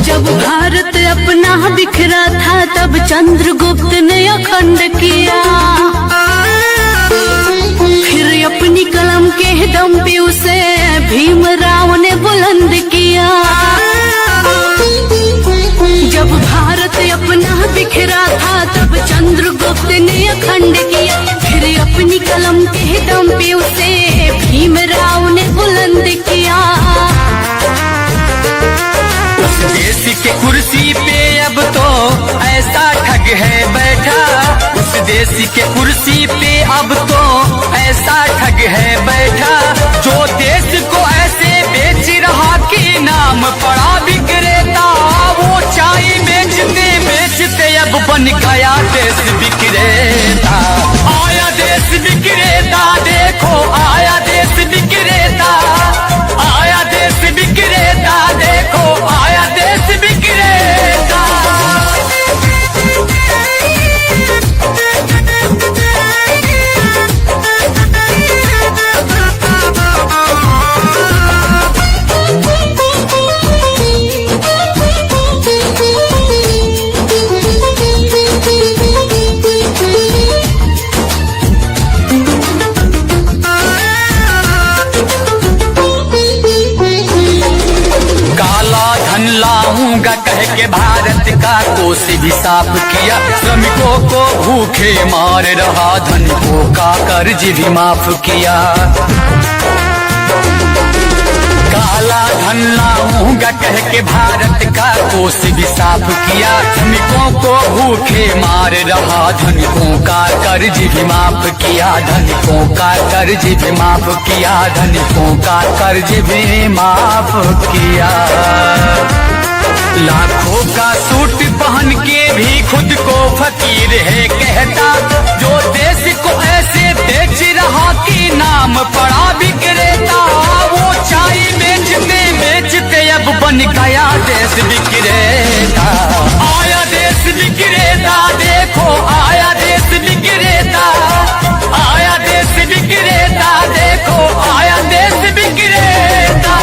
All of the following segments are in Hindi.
जब भारत अपना बिखरा था तब चंद्रगुप्त ने अखंड किया, फिर अपनी कलम के दम पे उसे भीमराव ने बुलंद किया। जब भारत अपना बिखरा था तब चंद्रगुप्त ने अखंड किया, फिर अपनी कलम के दम पे उसे भीमराव ने बुलंद किया। उस देश के कुर्सी पे अब तो ऐसा ठग है बैठा, उस देश के कुर्सी पे अब तो ऐसा ठग है बैठा, जो देश को ऐसे बेच रहा कि नाम पड़ा विक्रेता। वो चाय बेचते बेचते अब बन गया देश विक्रेता। आया देश विक्रेता, देखो आया देश विक्रेता, आया देश विक्रेता, देखो आया देश विक्रेता। लाऊंगा कह के भारत का कोष भी साफ किया, श्रमिकों को भूखे मार रहा, धनिकों का कर्ज भी माफ किया। काला धन लाऊंगा कह के भारत का कोष भी साफ किया, श्रमिकों को भूखे मार रहा, धनिकों का कर्ज भी माफ किया, धनिकों का कर्ज भी माफ किया, धनिकों का कर्ज भी माफ किया। लाखों का सूट पहन के भी खुद को फकीर है कहता, जो देश को ऐसे बेच रहा कि नाम पड़ा विक्रेता। वो चाय बेचते बेचते अब बन गया देश विक्रेता। आया देश विक्रेता, देखो आया देश विक्रेता, आया देश विक्रेता, देखो आया देश विक्रेता।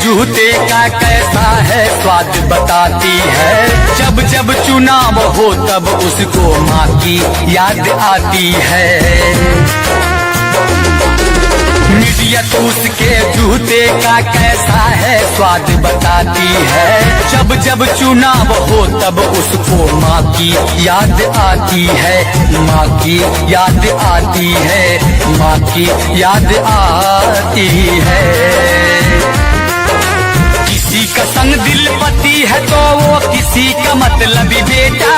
जूते का कैसा है स्वाद बताती है, जब जब चुनाव हो तब उसको माँ की याद आती है। मीडिया तो उसके जूते का कैसा है स्वाद बताती है, जब जब चुनाव हो तब उसको माँ की याद आती है, माँ की याद आती है, माँ की याद आती है। किसी का संग दिल पति है तो वो किसी का मतलबी बेटा,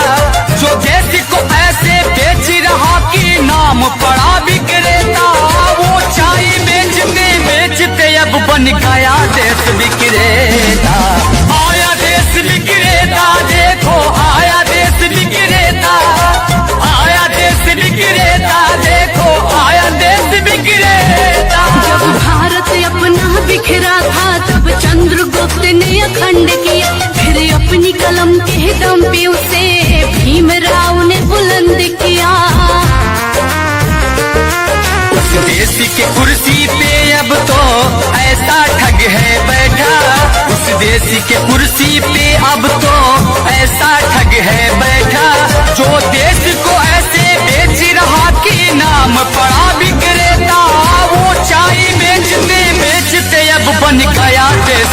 जो देश को ऐसे बेच रहा कि नाम पड़ा विक्रेता। वो चाय बेचते बेचते अब बन गया देश विक्रेता। आया देश विक्रेता, देखो आया देश विक्रेता, आया देश विक्रेता, देखो आया देश विक्रेता। जब भारत अपना बिखरा था तब चंद्रगुप्त ने अखंड किया, फिर अपनी कलम के दम पे उसे भीमराव ने बुलंद किया। उस देश के कुर्सी पे अब तो ऐसा ठग है बैठा, उस देश के कुर्सी पे अब तो ऐसा ठग है बैठा, जो देश को ऐसे बेच रहा कि नाम पड़ा विक्रेता। वो चाय बेचते बेचते अब बन गया देश